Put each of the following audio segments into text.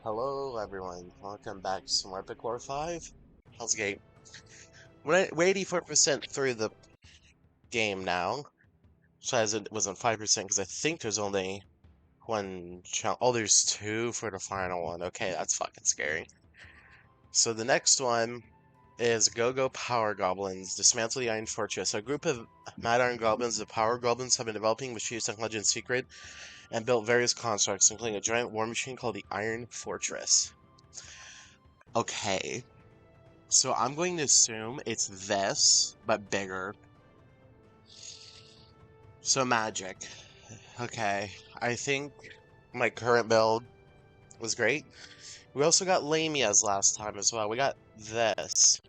Hello, everyone. Welcome back to some Epic Lore 5. How's the game? We're 84% through the game now. So as it was on 5% because I think there's only one challenge. Oh, there's two for the final one. Okay, that's fucking scary. So the next one is Go-Go Power Goblins. Dismantle the Iron Fortress. A group of Mad Iron Goblins, the Power Goblins, have been developing mischievous technology in secret and built various constructs, including a giant war machine called the Iron Fortress. Okay. So I'm going to assume it's this, but bigger. So magic. Okay. I think my current build was great. We also got Lamias last time as well. We got this.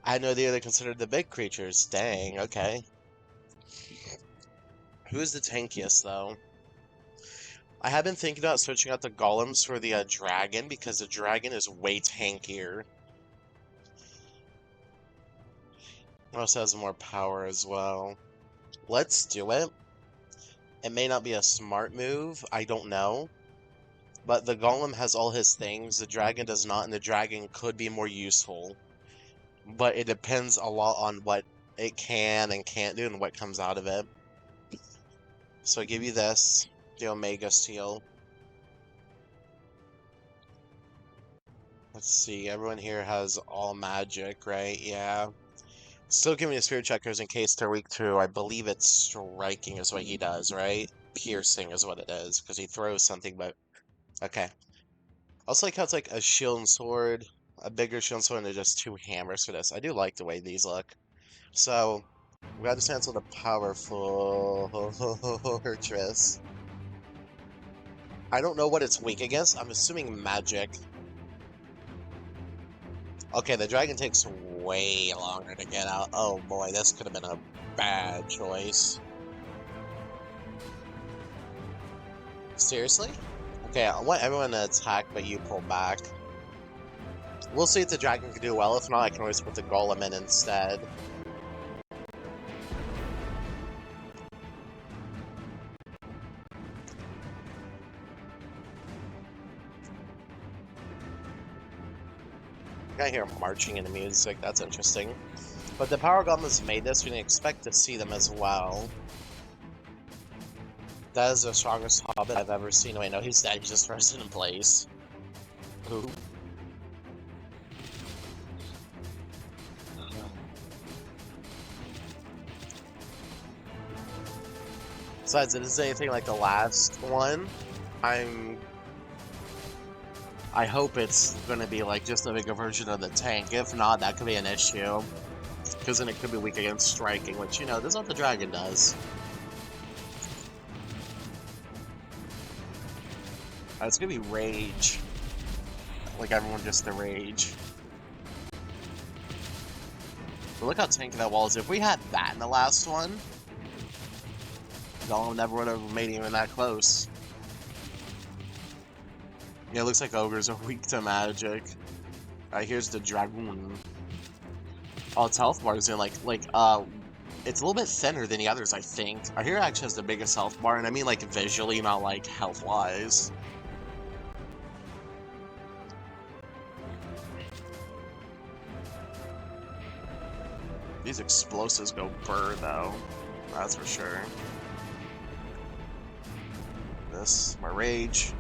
I know they're considered the big creatures. Dang, okay. Who's the tankiest, though? I have been thinking about switching out the golems for the dragon, because the dragon is way tankier. It also has more power as well. Let's do it. It may not be a smart move, I don't know. But the golem has all his things, the dragon does not, and the dragon could be more useful. But it depends a lot on what it can and can't do and what comes out of it. So I give you this, the Omega Steel. Let's see, everyone here has all magic, right? Yeah. Still give me the Spirit Checkers in case they're weak to, I believe it's striking is what he does, right? Piercing is what it is, because he throws something, but... Okay. Also like how it's like a shield and sword, a bigger shield and sword, and they're just two hammers for this. I do like the way these look. So, we gotta cancel the powerful Fortress. I don't know what it's weak against. I'm assuming magic. Okay, the dragon takes way longer to get out. Oh boy, this could have been a bad choice. Seriously? Okay, I want everyone to attack, but you pull back. We'll see if the dragon can do well. If not, I can always put the golem in instead. I hear marching in the music, that's interesting. But the Power Goblins made this, we can expect to see them as well. That is the strongest Hobbit I've ever seen. Wait, no, he's dead, he's just frozen in place. Who? Besides, it is anything like the last one. I hope it's gonna be like just a bigger version of the tank. If not, that could be an issue. Because then it could be weak against striking, which, you know, that's what the dragon does. It's gonna be rage. Like everyone just the rage. But look how tanky that wall is. If we had that in the last one, Golem never would have made even that close. Yeah, it looks like ogres are weak to magic. Alright, here's the dragoon. Oh, its health bar is in it's a little bit thinner than the others, I think. Our hero actually has the biggest health bar, and I mean like visually, not like health-wise. These explosives go burr, though. That's for sure. This, my rage.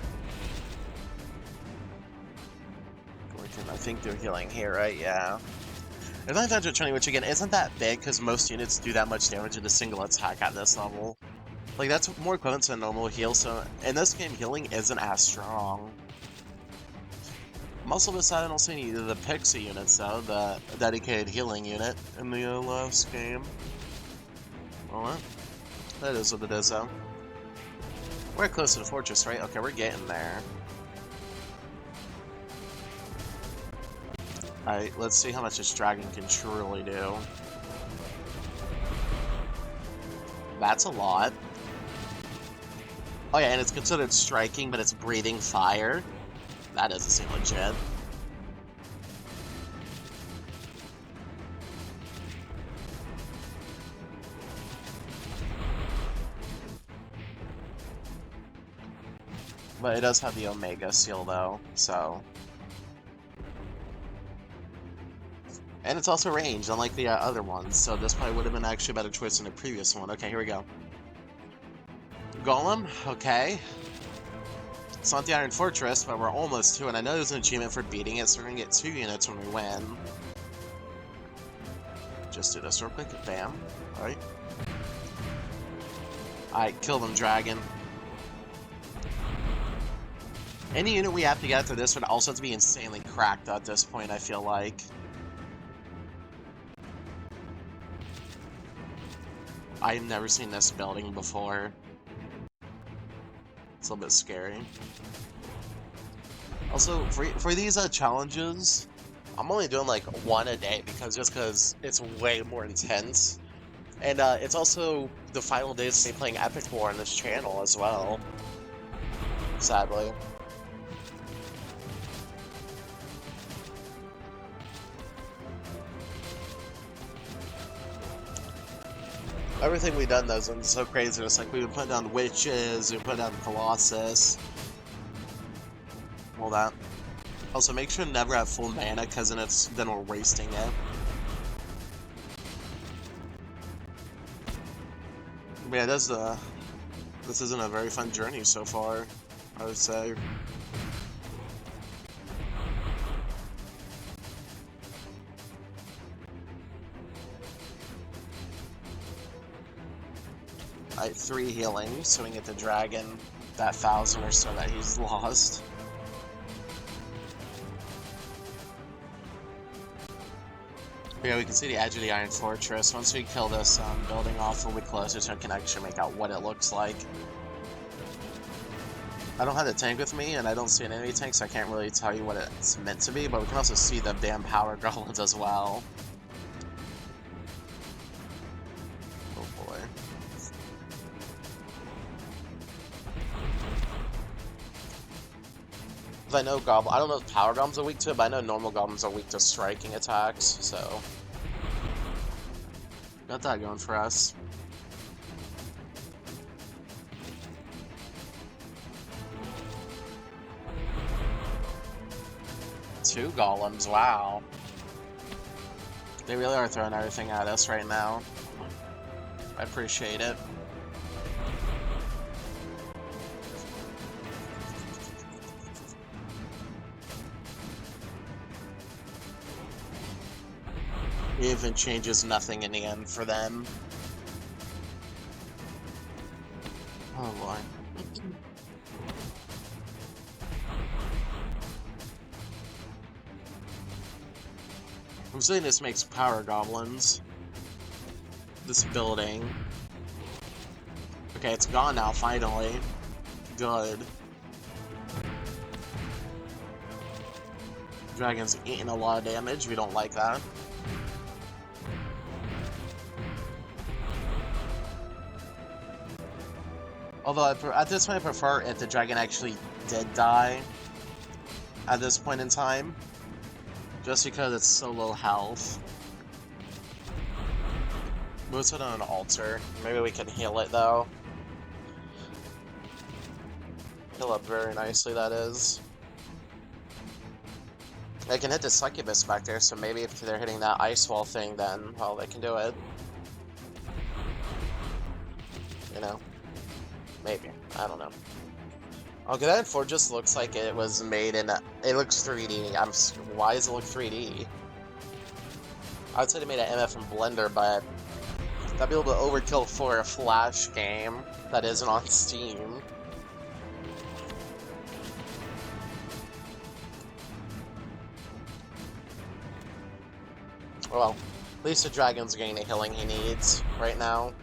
I think they're healing here, right? Yeah. Advantage of 20, which again isn't that big because most units do that much damage in a single attack at this level. Like, that's more equivalent to a normal heal, so in this game, healing isn't as strong. I'm also beside I don't see any of the Pixie units, though, the dedicated healing unit in the last game. Well, that is what it is, though. We're close to the fortress, right? Okay, we're getting there. Alright, let's see how much this dragon can truly do. That's a lot. Oh yeah, and it's considered striking, but it's breathing fire. That doesn't seem legit. But it does have the Omega seal though, so. And it's also ranged, unlike the other ones, so this probably would have been actually a better choice than the previous one. Okay, here we go. Golem, okay. It's not the Iron Fortress, but we're almost to it. I know there's an achievement for beating it, so we're gonna get 2 units when we win. Just do this real quick. Bam. Alright. Alright, kill them, dragon. Any unit we have to get after this would also have to be insanely cracked at this point, I feel like. I've never seen this building before. It's a little bit scary. Also, for these challenges, I'm only doing like 1 a day because it's way more intense. And it's also the final days of me playing Epic War on this channel as well. Sadly. Everything we've done though has been so crazy. It's like we've been putting down witches, we've put down Colossus. All that. Also, make sure to never have full mana, because then we're wasting it. But yeah, this isn't a very fun journey so far, I would say. Alright, 3 healing, so we can get the dragon that 1,000 or so that he's lost. Yeah, we can see the edge of the Iron Fortress. Once we kill this building off, we'll be closer so I can actually make out what it looks like. I don't have the tank with me, and I don't see an enemy tank, so I can't really tell you what it's meant to be, but we can also see the damn power golems as well. Oh boy. I know I don't know if power golems are weak to it, but I know normal golems are weak to striking attacks, so got that going for us. Two golems, wow. They really are throwing everything at us right now. I appreciate it. It even changes nothing in the end for them. Oh boy. I'm saying this makes power goblins. This building. Okay, it's gone now, finally. Good. Dragon's eating a lot of damage, we don't like that. Although, at this point I prefer if the dragon actually did die at this point in time. Just because it's so low health. Let's put on an altar. Maybe we can heal it though. Heal up very nicely, that is. They can hit the succubus back there, so maybe if they're hitting that ice wall thing, then, well, they can do it. You know? Maybe. I don't know. Okay, that Ford just looks like it was made in it looks 3D. Why does it look 3D? I would say they made an MF in Blender, but that'd be a little bit overkill for a Flash game that isn't on Steam. Well, at least the dragon's getting the healing he needs right now.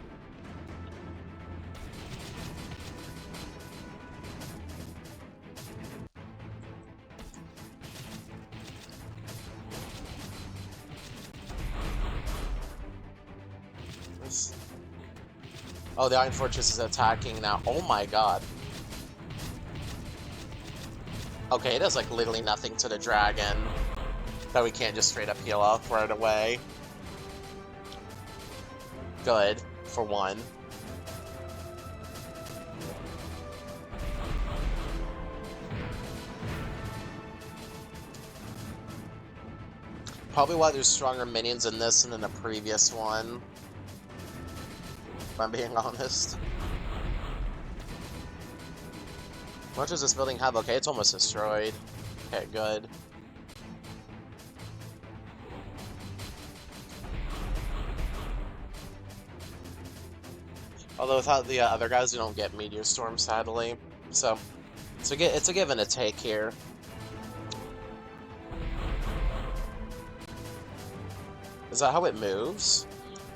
Oh, the Iron Fortress is attacking now. Oh my god. Okay, it does like literally nothing to the dragon. That we can't just straight up heal up right away. Good, for one. Probably why there's stronger minions in this than in the previous one. If I'm being honest. How much does this building have? Okay, it's almost destroyed. Okay, good. Although without the other guys, we don't get Meteor Storm, sadly. So, it's a give and a take here. Is that how it moves?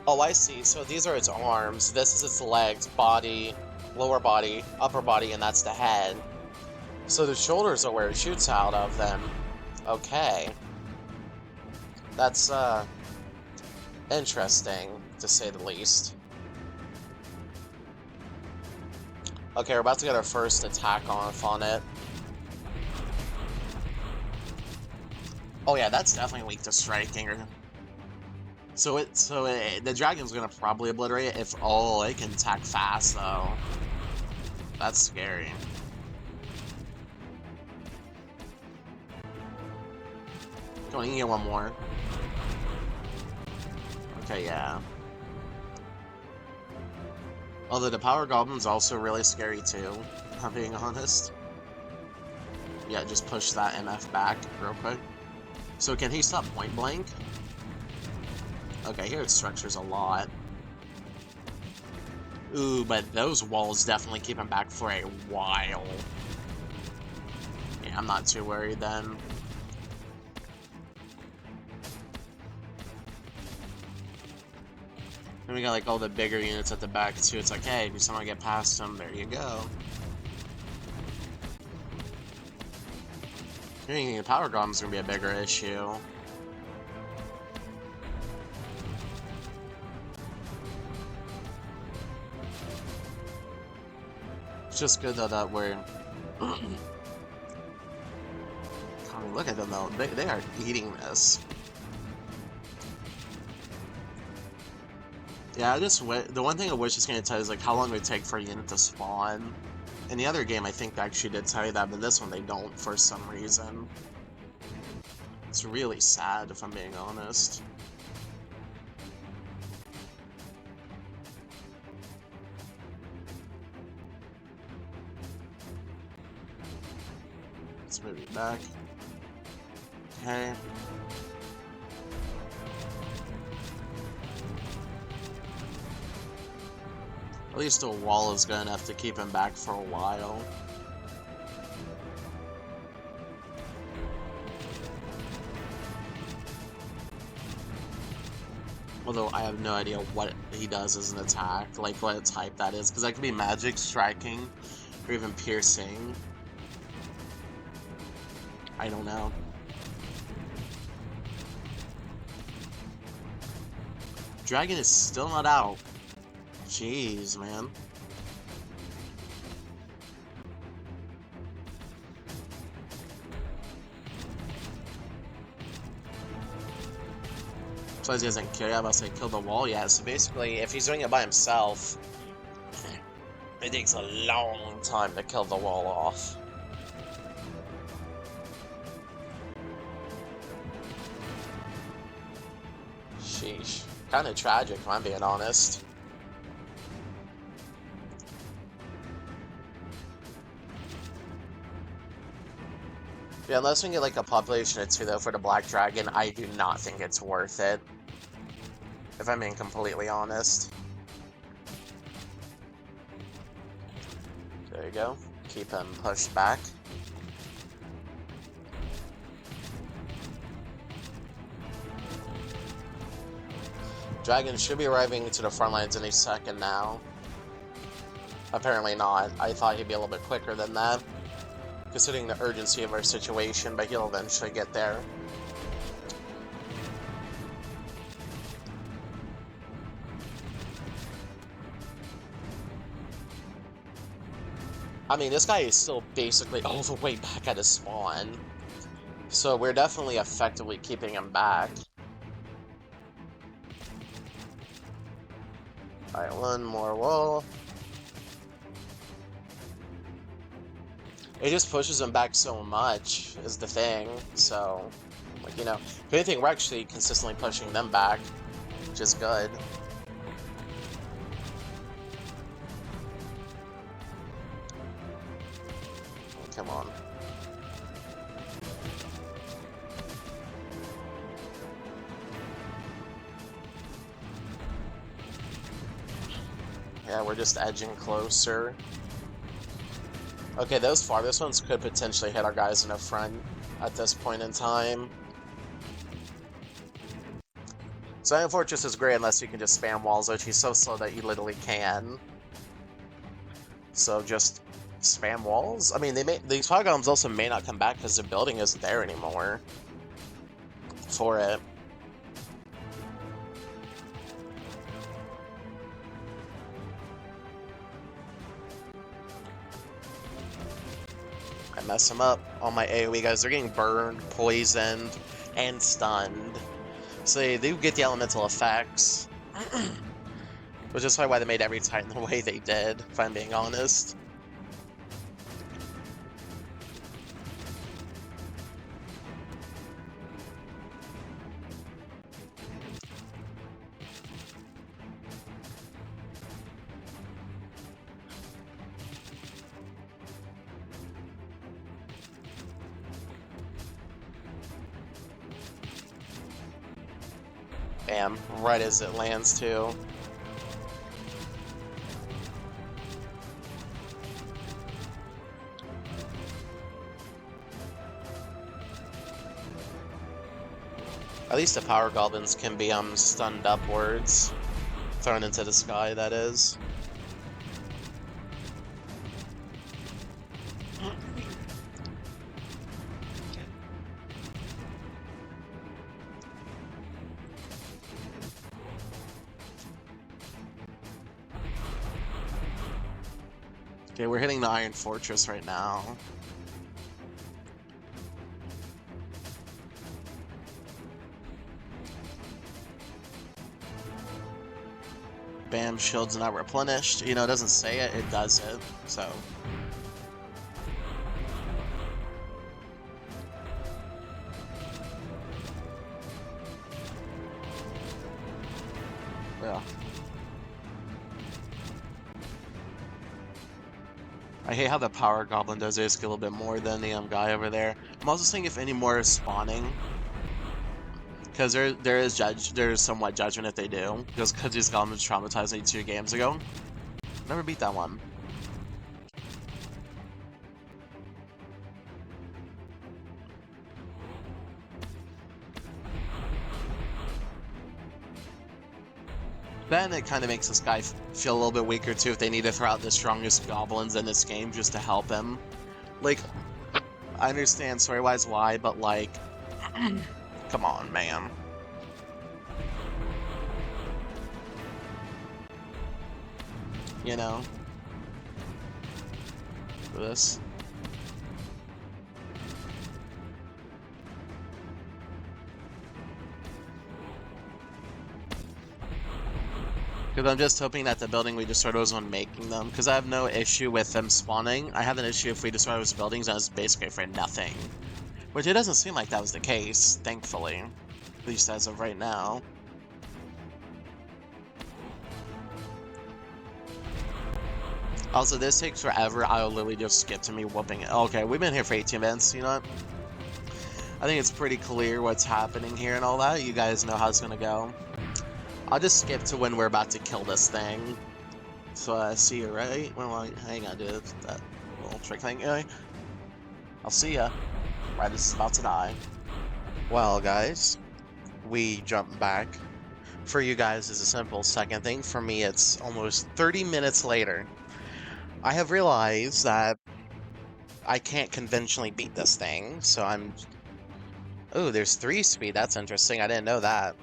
Oh, I see. So these are its arms. This is its legs, body, lower body, upper body, and that's the head. So the shoulders are where it shoots out of them. Okay. That's, interesting, to say the least. Okay, we're about to get our first attack off on it. Oh yeah, that's definitely weak to striking. So the dragon's gonna probably obliterate it if it can attack fast though. That's scary. Come on, you can get one more. Okay, yeah. Although the Power Goblin's also really scary too, if I'm being honest. Yeah, just push that MF back real quick. So can he stop point blank? Okay, here it structures a lot. Ooh, but those walls definitely keep him back for a while. Yeah, I'm not too worried then. And we got like all the bigger units at the back too. It's like, hey, if someone get past them, there you go. I think the Power Goblin's gonna be a bigger issue. It's just good though that we're... I mean, look at them though, they are eating this. Yeah, the one thing I wish it's gonna tell you is like how long it would take for a unit to spawn. In the other game, I think they actually did tell you that, but this one they don't for some reason. It's really sad if I'm being honest. Let's move it back. Okay. At least a wall is good enough to keep him back for a while. Although I have no idea what he does as an attack, like what type that is, because that could be magic, striking, or even piercing. I don't know. Dragon is still not out. Jeez, man. Besides, he hasn't killed. I was about to say kill the wall yet. So basically, if he's doing it by himself, it takes a long time to kill the wall off. Sheesh. Kind of tragic, if I'm being honest. Yeah, unless we get like a population of 2 though for the Black Dragon, I do not think it's worth it. If I'm being completely honest. There you go. Keep him pushed back. Dragon should be arriving to the front lines any second now. Apparently not. I thought he'd be a little bit quicker than that, considering the urgency of our situation, but he'll eventually get there. I mean, this guy is still basically all the way back at his spawn, so we're definitely effectively keeping him back. Alright, one more wall. It just pushes him back so much, is the thing, so... Like, you know, if anything, we're actually consistently pushing them back, which is good. Oh, come on. Yeah, we're just edging closer. Okay, those farthest ones could potentially hit our guys in the front at this point in time. Zion Fortress is great unless you can just spam walls, which he's so slow that you literally can. So just spam walls? I mean, these fog golems also may not come back because the building isn't there anymore for it. I mess them up. All my AoE guys, they're getting burned, poisoned, and stunned. So they do get the elemental effects. Which is probably why they made every Titan the way they did, if I'm being honest. Bam, right as it lands too. At least the power goblins can be stunned upwards. Thrown into the sky, that is. Okay, we're hitting the Iron Fortress right now. Bam, shields not replenished. You know, it doesn't say it, it does it, so. Yeah. I hate how the power goblin does it a little bit more than the guy over there. I'm also seeing if any more is spawning. Because there's somewhat judgment if they do. Just because these goblins traumatized me 2 games ago. Never beat that one. Then it kind of makes this guy feel a little bit weaker too if they need to throw out the strongest goblins in this game just to help him. Like, I understand story-wise why, but like, come on, man. You know? For this. Because I'm just hoping that the building we destroyed was one making them. Because I have no issue with them spawning. I have an issue if we destroy those buildings and it's basically for nothing. Which it doesn't seem like that was the case, thankfully. At least as of right now. Also, this takes forever. I'll literally just skip to me whooping it. Okay, we've been here for 18 minutes, you know what? I think it's pretty clear what's happening here and all that. You guys know how it's gonna go. I'll just skip to when we're about to kill this thing. So I see you, right? Well, I ain't gonna do that little trick thing. Anyway, I'll see ya right as it's about to die. Well, guys, we jump back. For you guys, it's a simple second thing. For me, it's almost 30 minutes later. I have realized that I can't conventionally beat this thing, so I'm... Oh, there's 3 speed. That's interesting. I didn't know that.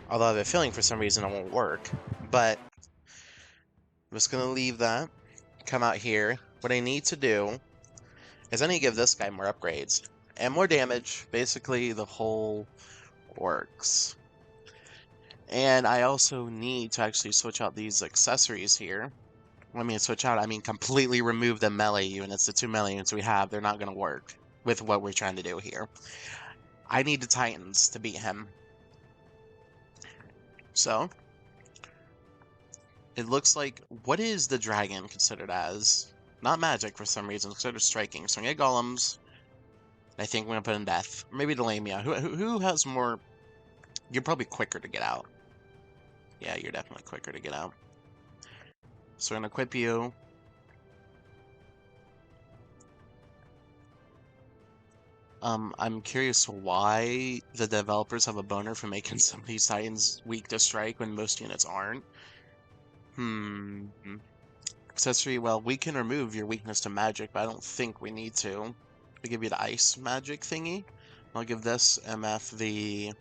Although I have a feeling for some reason it won't work. But I'm just gonna leave that. Come out here. What I need to do is I need to give this guy more upgrades. And more damage. Basically, the whole works. And I also need to actually switch out these accessories here. When I mean switch out, I mean completely remove the melee units. The 2 melee units we have, they're not gonna work. with what we're trying to do here. I need the Titans to beat him. So, it looks like, what is the dragon considered as? Not magic for some reason, it's considered striking. So I'm gonna get golems. I think we're gonna put in death. Maybe the Lamia. Who has more? You're probably quicker to get out. Yeah, you're definitely quicker to get out. So we're gonna equip you. I'm curious why the developers have a boner for making some of these Titans weak to strike when most units aren't. Accessory, well, we can remove your weakness to magic, but I don't think we need to. We give you the ice magic thingy. I'll give this MF the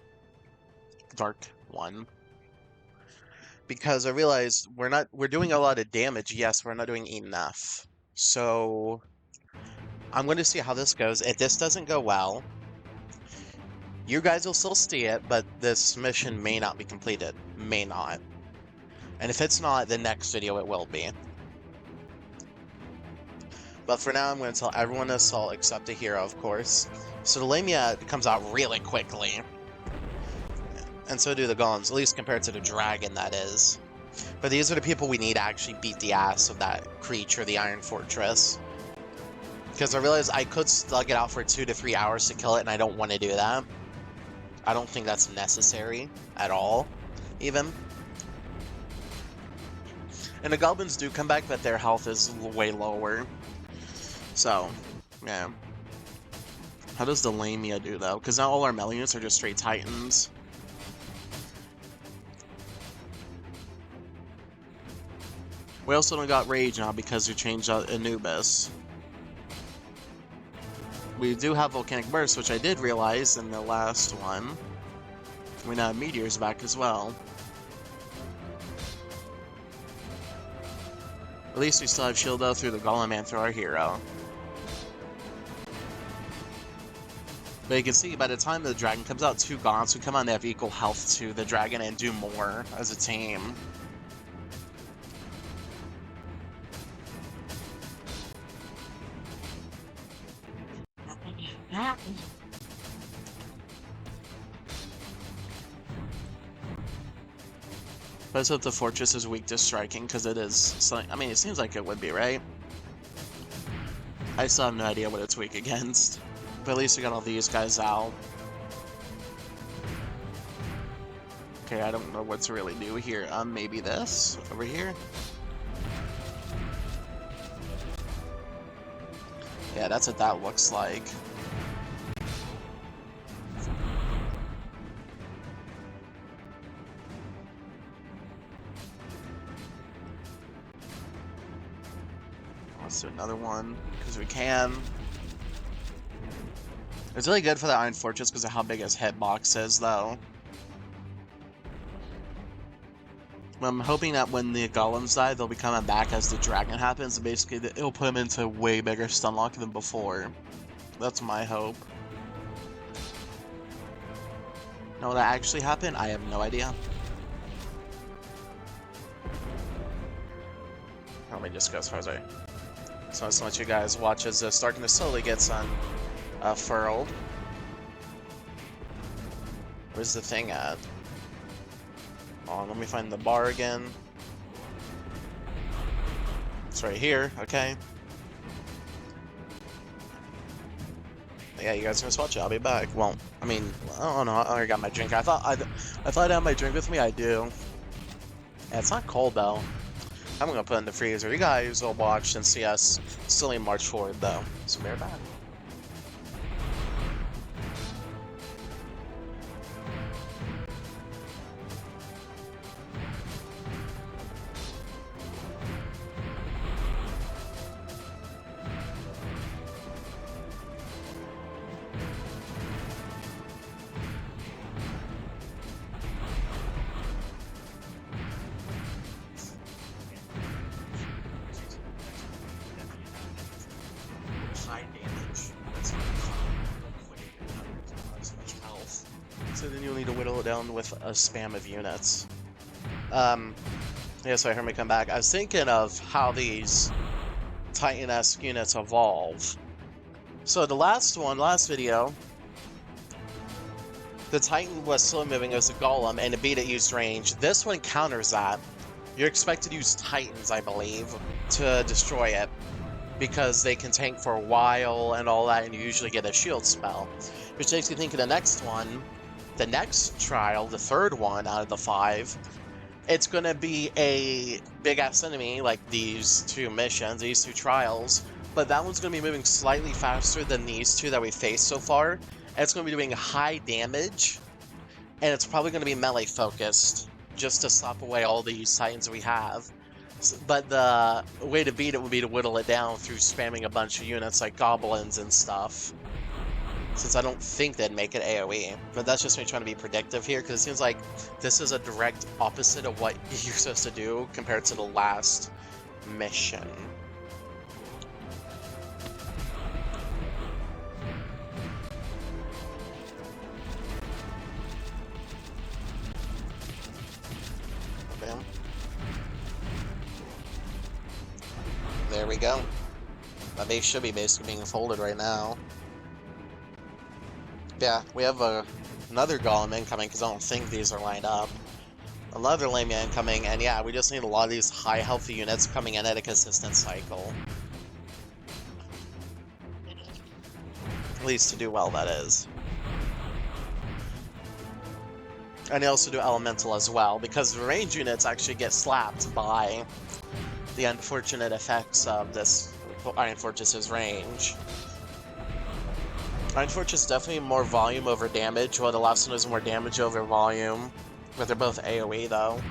dark one. Because I realized we're doing a lot of damage, yes, we're not doing enough. So I'm going to see how this goes. If this doesn't go well, you guys will still see it, but this mission may not be completed. May not. And if it's not, the next video it will be. But for now, I'm going to tell everyone to assault except the hero, of course. So the Lamia comes out really quickly. And so do the golems, at least compared to the dragon, that is. But these are the people we need to actually beat the ass of that creature, the Iron Fortress. Because I realized I could slug it out for 2 to 3 hours to kill it, and I don't want to do that. I don't think that's necessary at all, even. And the goblins do come back, but their health is way lower. So, yeah. How does the Lamia do, though? Because now all our melee units are just straight Titans. We also don't got Rage now because we changed out Anubis. We do have Volcanic Burst, which I did realize in the last one. We now have Meteors back as well. At least we still have Shield though through the Golem and through our hero. But you can see, by the time the dragon comes out, 2 Gaunts who come on, they have equal health to the dragon and do more as a team. But let's hope the fortress is weak to striking, because it is. I mean, it seems like it would be, right? I still have no idea what it's weak against. But at least we got all these guys out. Okay, I don't know what to really do here. Maybe this over here. Yeah, that's what that looks like. Let's do another one, because we can. It's really good for the Iron Fortress because of how big his hitbox is, though. I'm hoping that when the golems die, they'll be coming back as the dragon happens, and basically it'll put them into way bigger stun lock than before. That's my hope. Now, will that actually happen? I have no idea. Let me just go as far as I... So I just want you guys watch as this darkness slowly gets unfurled. Where's the thing at? Oh, let me find the bar again. It's right here, okay. Yeah, you guys can just watch it. I'll be back. Well, I mean, I don't know. I already got my drink. I thought I had my drink with me. I do. Yeah, it's not cold though. I'm gonna put it in the freezer. You guys will watch and see us slowly march forward though. So bear back. High damage. So then you'll need to whittle it down with a spam of units. Yeah, so I heard me come back. I was thinking of how these Titan-esque units evolve. So the last video, the Titan was slow moving as a golem, and to beat it used range. This one counters that. You're expected to use Titans, I believe, to destroy it, because they can tank for a while and all that, and you usually get a shield spell. Which makes me think of the next one, the next trial, the third one out of the 5, it's going to be a big-ass enemy, like these 2 missions, these 2 trials, but that one's going to be moving slightly faster than these 2 that we faced so far, and it's going to be doing high damage, and it's probably going to be melee-focused, just to slap away all these Titans we have. But the way to beat it would be to whittle it down through spamming a bunch of units like goblins and stuff. Since I don't think they'd make it AoE. But that's just me trying to be predictive here, because it seems like this is a direct opposite of what you're supposed to do compared to the last mission. Okay. There we go. My base should be basically being folded right now. Yeah, we have another golem incoming, because I don't think these are lined up. Another Lamia incoming, and yeah, we just need a lot of these high healthy units coming in at a consistent cycle. At least to do well, that is. And they also do Elemental as well, because the range units actually get slapped by the unfortunate effects of this Iron Fortress's range. Iron Fortress is definitely more volume over damage, while the last one is more damage over volume. But they're both AoE, though.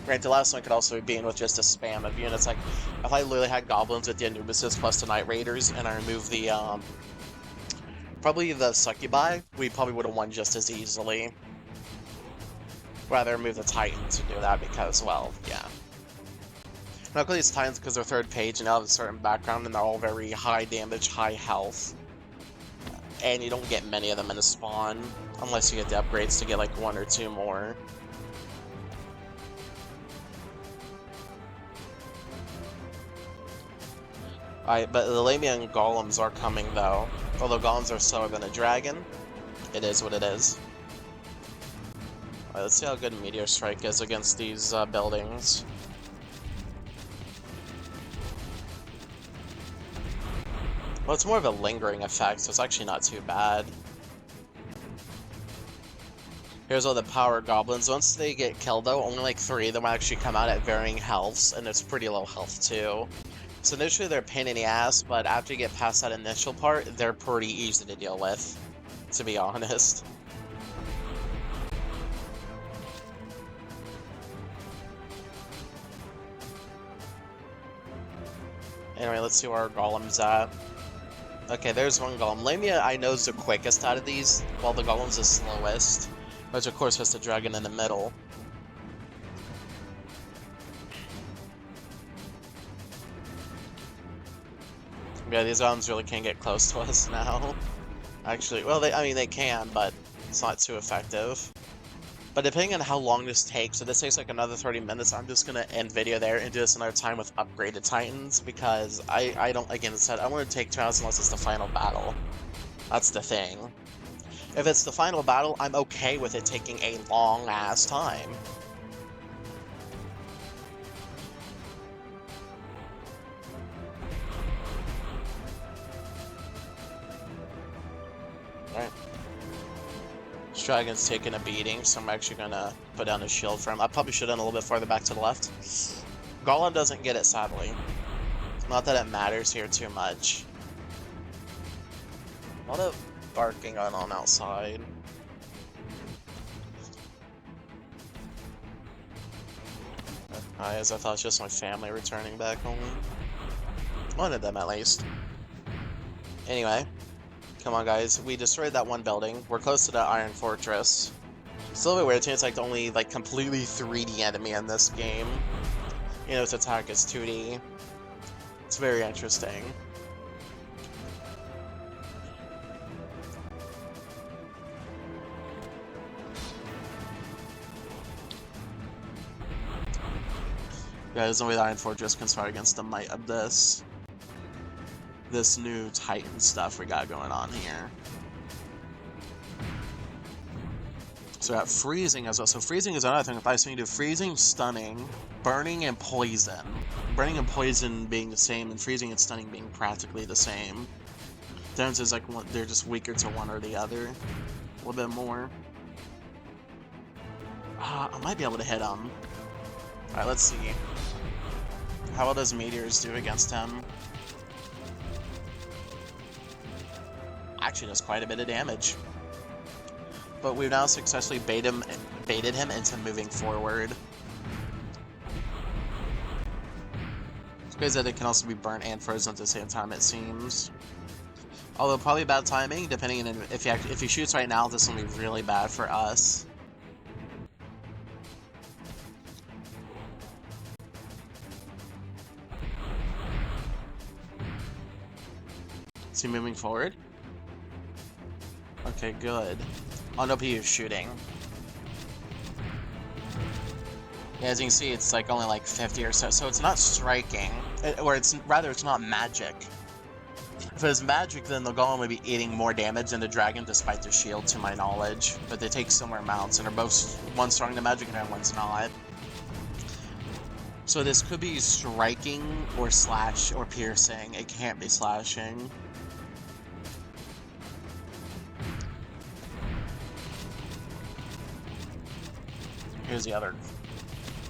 Right, the last one could also be in with just a spam of units. Like, if I literally had goblins with the Anubises plus the Night Raiders, and I removed the, probably the Succubi, we probably would have won just as easily. Rather remove the Titans to do that, because, well, yeah. Luckily it's Titans because they're third page and they have a certain background and they're all very high damage, high health. And you don't get many of them in a spawn, unless you get the upgrades to get like 1 or 2 more. Alright, but the Lamian Golems are coming though. Although Golems are slower than a dragon, it is what it is. Alright, let's see how good Meteor Strike is against these buildings. Well, it's more of a lingering effect, so it's actually not too bad. Here's all the power goblins. Once they get killed, though, only like 3 of them actually come out at varying healths, and it's pretty low health, too. So initially they're a pain in the ass, but after you get past that initial part, they're pretty easy to deal with, to be honest. Anyway, let's see where our golem's at. Okay, there's one golem. Lamia, I know, is the quickest out of these, while the golem's the slowest. Which, of course, has the dragon in the middle. Yeah, these golems really can't get close to us now. Actually, well, they can, but it's not too effective. But depending on how long this takes, if this takes like another 30 minutes, I'm just gonna end video there and do this another time with upgraded Titans, because I don't, again, said I want to take 2 hours unless it's the final battle. That's the thing. If it's the final battle, I'm okay with it taking a long-ass time. Alright. Dragon's taking a beating, so I'm actually gonna put down a shield for him. I probably should have done a little bit farther back to the left. Golem doesn't get it, sadly. Not that it matters here too much. A lot of barking going on outside. As I thought it was just my family returning back home. One of them, at least. Anyway. Come on, guys. We destroyed that one building. We're close to the Iron Fortress. It's a little bit weird, too. It's like the only, like, completely 3D enemy in this game. You know, its attack is 2D. It's very interesting. Yeah, there's no way the Iron Fortress can start against the might of this. this new Titan stuff we got going on here. So we got freezing as well. So freezing is another thing. If I so you do freezing, stunning, burning, and poison. Burning and poison being the same, and freezing and stunning being practically the same. The difference is like they're just weaker to one or the other. A little bit more. I might be able to hit him. Alright, let's see. How well does Meteors do against him? Actually does quite a bit of damage. But we've now successfully baited him into moving forward. It's crazy that it can also be burnt and frozen at the same time, it seems. Although probably bad timing, depending on if he shoots right now, this will be really bad for us. Is he moving forward? Okay, good. Oh, nope, he is shooting. Yeah, as you can see, it's like only like 50 or so, so it's not striking. Or it's not magic. If it was magic, then the golem would be eating more damage than the dragon, despite the shield, to my knowledge. But they take similar amounts, and are both one's strong to magic and one's not. So this could be striking or slash or piercing. It can't be slashing. Here's the other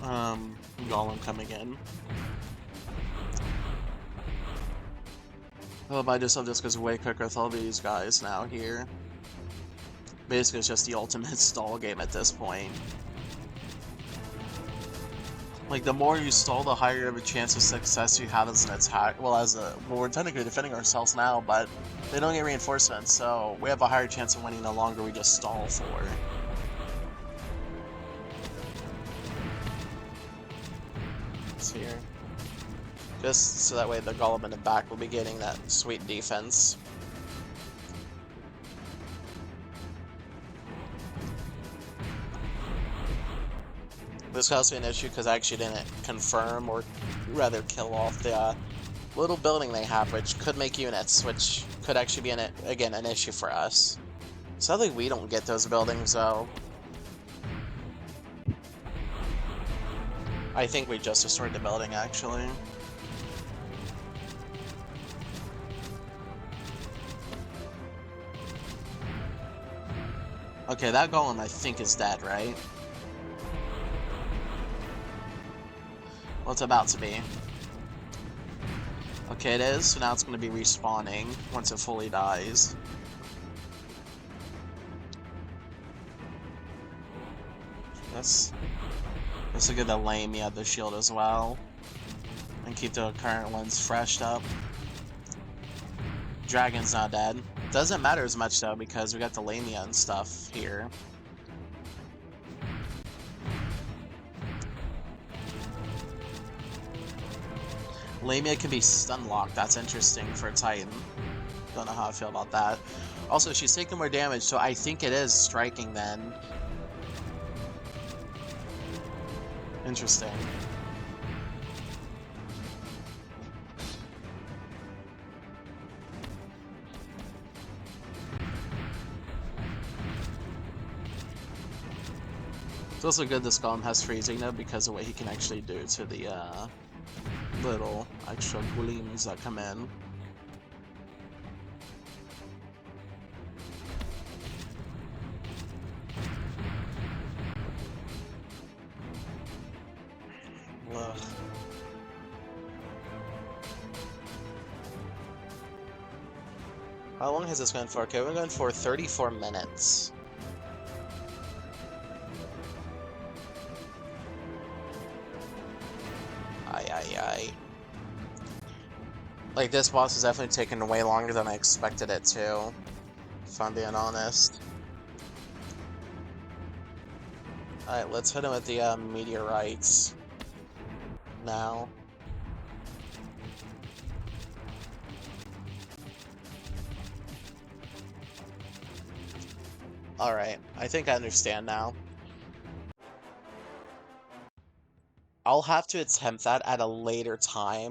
golem coming in. Oh, but I just love this because way quicker with all these guys now here. Basically, it's just the ultimate stall game at this point. Like, the more you stall, the higher of a chance of success you have as an attack. Well, we're technically defending ourselves now, but they don't get reinforcements, so we have a higher chance of winning the longer we just stall for. Here. Just so that way the golem in the back will be getting that sweet defense. This could also be an issue because I actually didn't confirm or rather kill off the little building they have, which could make units, which could actually be again an issue for us. Sadly, we don't get those buildings though. I think we just destroyed the building, actually. Okay, that golem I think is dead, right? Well, it's about to be. Okay, it is, so now it's going to be respawning once it fully dies. Let's get the Lamia, the shield as well. And keep the current ones freshed up. Dragon's not dead. Doesn't matter as much though, because we got the Lamia and stuff here. Lamia can be stun locked. That's interesting for a Titan. Don't know how I feel about that. Also, she's taking more damage, so I think it is striking then. Interesting. It's also good this golem has freezing though, because of what he can actually do to the little extra gleams that come in. Ugh. How long has this gone for? Okay, we're going for 34 minutes. Aye. Like, this boss is definitely taking way longer than I expected it to, if I'm being honest. Alright, let's hit him with the meteorites now. Alright, I think I understand now. I'll have to attempt that at a later time.